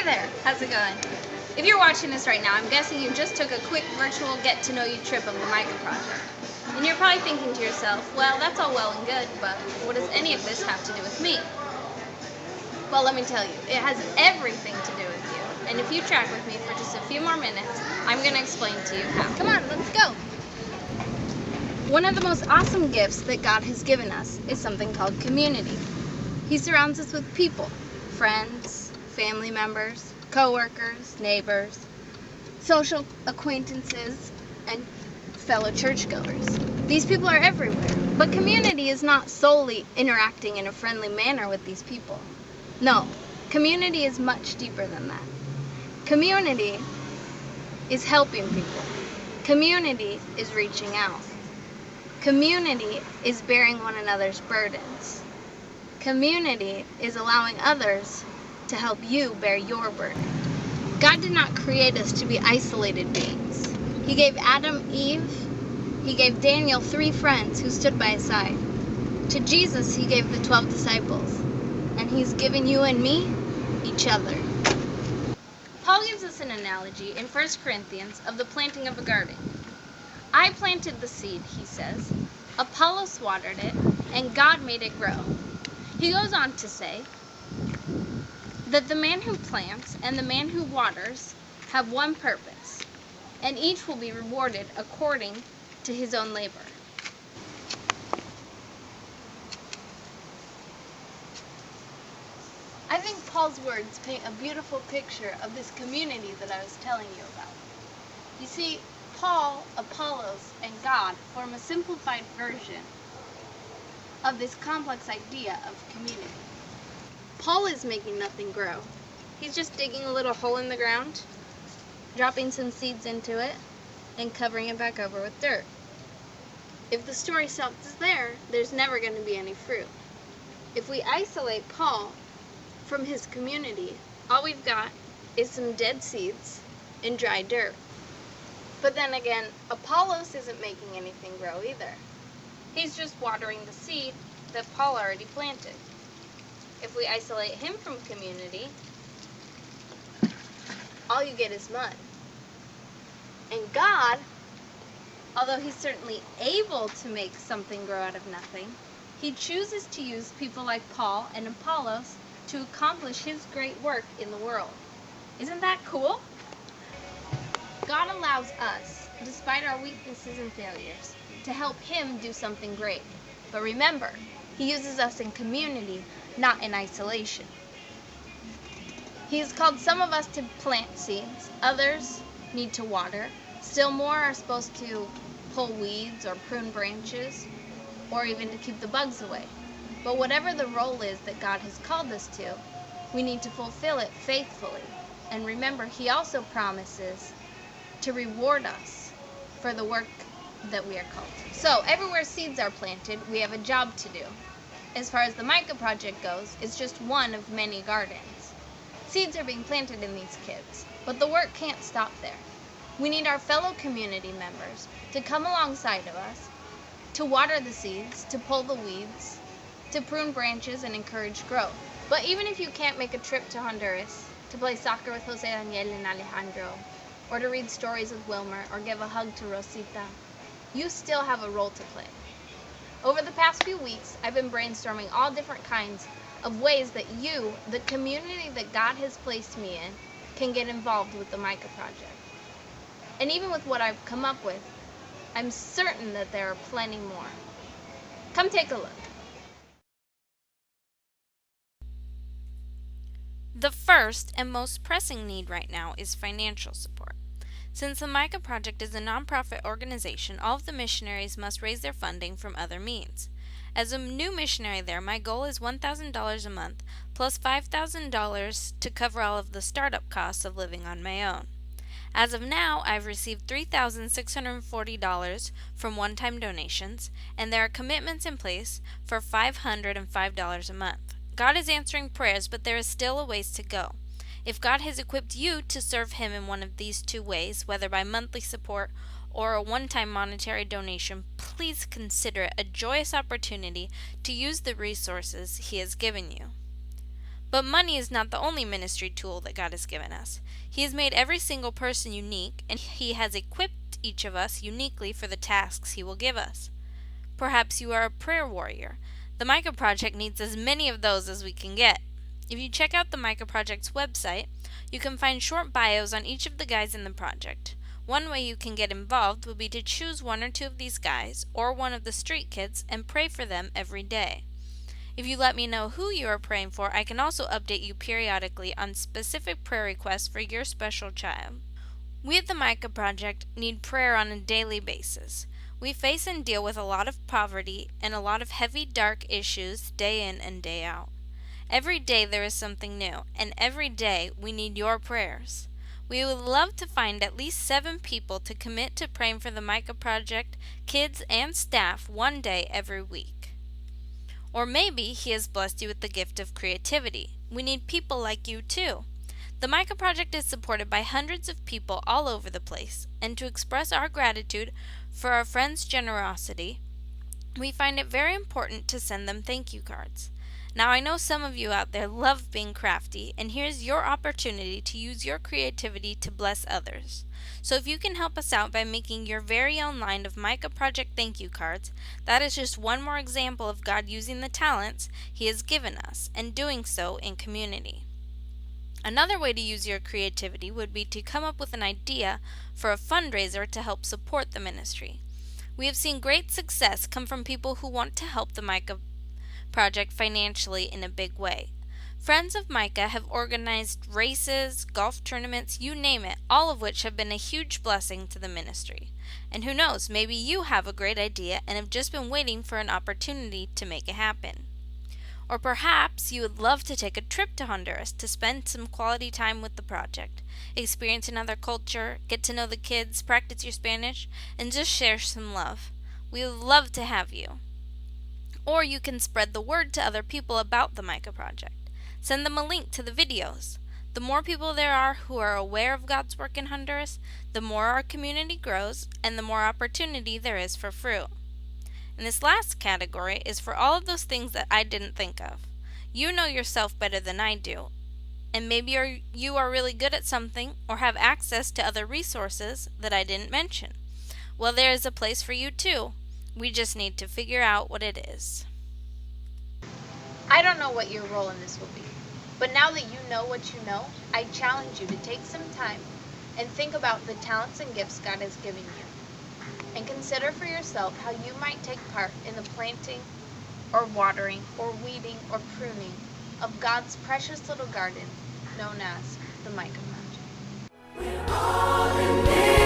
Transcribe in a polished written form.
there, how's it going? If you're watching this right now, I'm guessing you just took a quick virtual get-to-know-you trip of the Micah Project. And you're probably thinking to yourself, well, that's all well and good, but what does any of this have to do with me? Well, let me tell you, it has everything to do with you. And if you track with me for just a few more minutes, I'm going to explain to you how. Come on, let's go! One of the most awesome gifts that God has given us is something called community. He surrounds us with people, friends, family members, co-workers, neighbors, social acquaintances, and fellow churchgoers. These people are everywhere, but community is not solely interacting in a friendly manner with these people. No, community is much deeper than that. Community is helping people. Community is reaching out. Community is bearing one another's burdens. Community is allowing others to help you bear your burden. God did not create us to be isolated beings. He gave Adam Eve. He gave Daniel 3 friends who stood by his side. To Jesus, he gave the 12 disciples. And he's given you and me each other. Paul gives us an analogy in 1 Corinthians of the planting of a garden. I planted the seed, he says. Apollos watered it, and God made it grow. He goes on to say that the man who plants and the man who waters have one purpose, and each will be rewarded according to his own labor. I think Paul's words paint a beautiful picture of this community that I was telling you about. You see, Paul, Apollos, and God form a simplified version of this complex idea of community. Paul is making nothing grow. He's just digging a little hole in the ground, dropping some seeds into it, and covering it back over with dirt. If the story stops there, there's never going to be any fruit. If we isolate Paul from his community, all we've got is some dead seeds and dry dirt. But then again, Apollos isn't making anything grow either. He's just watering the seed that Paul already planted. If we isolate him from community, all you get is mud. And God, although he's certainly able to make something grow out of nothing, he chooses to use people like Paul and Apollos to accomplish his great work in the world. Isn't that cool? God allows us, despite our weaknesses and failures, to help him do something great. But remember, he uses us in community, not in isolation. He has called some of us to plant seeds, others need to water, still more are supposed to pull weeds or prune branches, or even to keep the bugs away. But whatever the role is that God has called us to, we need to fulfill it faithfully. And remember, he also promises to reward us for the work that we are called to. So, everywhere seeds are planted, we have a job to do. As far as the Micah Project goes, it's just one of many gardens. Seeds are being planted in these kids, but the work can't stop there. We need our fellow community members to come alongside of us, to water the seeds, to pull the weeds, to prune branches and encourage growth. But even if you can't make a trip to Honduras to play soccer with Jose Daniel and Alejandro, or to read stories with Wilmer, or give a hug to Rosita, you still have a role to play. Over the past few weeks, I've been brainstorming all different kinds of ways that you, the community that God has placed me in, can get involved with the Micah Project. And even with what I've come up with, I'm certain that there are plenty more. Come take a look. The first and most pressing need right now is financial support. Since the Micah Project is a nonprofit organization, all of the missionaries must raise their funding from other means. As a new missionary there, my goal is $1,000 a month plus $5,000 to cover all of the startup costs of living on my own. As of now, I've received $3,640 from one-time donations, and there are commitments in place for $505 a month. God is answering prayers, but there is still a ways to go. If God has equipped you to serve Him in one of these two ways, whether by monthly support or a one-time monetary donation, please consider it a joyous opportunity to use the resources He has given you. But money is not the only ministry tool that God has given us. He has made every single person unique, and He has equipped each of us uniquely for the tasks He will give us. Perhaps you are a prayer warrior. The Micah Project needs as many of those as we can get. If you check out the Micah Project's website, you can find short bios on each of the guys in the project. One way you can get involved would be to choose one or two of these guys, or one of the street kids, and pray for them every day. If you let me know who you are praying for, I can also update you periodically on specific prayer requests for your special child. We at the Micah Project need prayer on a daily basis. We face and deal with a lot of poverty and a lot of heavy, dark issues day in and day out. Every day there is something new, and every day we need your prayers. We would love to find at least 7 people to commit to praying for the Micah Project, kids, and staff one day every week. Or maybe He has blessed you with the gift of creativity. We need people like you too. The Micah Project is supported by hundreds of people all over the place, and to express our gratitude for our friends' generosity, we find it very important to send them thank you cards. Now, I know some of you out there love being crafty, and here's your opportunity to use your creativity to bless others. So if you can help us out by making your very own line of Micah Project thank you cards, that is just one more example of God using the talents He has given us, and doing so in community. Another way to use your creativity would be to come up with an idea for a fundraiser to help support the ministry. We have seen great success come from people who want to help the Micah Project financially in a big way. Friends of Micah have organized races, golf tournaments, you name it, all of which have been a huge blessing to the ministry. And who knows, maybe you have a great idea and have just been waiting for an opportunity to make it happen. Or perhaps you would love to take a trip to Honduras to spend some quality time with the project, experience another culture, get to know the kids, practice your Spanish, and just share some love. We would love to have you. Or you can spread the word to other people about the Micah Project. Send them a link to the videos. The more people there are who are aware of God's work in Honduras, the more our community grows and the more opportunity there is for fruit. And this last category is for all of those things that I didn't think of. You know yourself better than I do, and maybe you are really good at something or have access to other resources that I didn't mention. Well, there is a place for you too. We just need to figure out what it is. I don't know what your role in this will be, but now that you know what you know, I challenge you to take some time and think about the talents and gifts God has given you, and consider for yourself how you might take part in the planting or watering or weeding or pruning of God's precious little garden known as the Micah Project.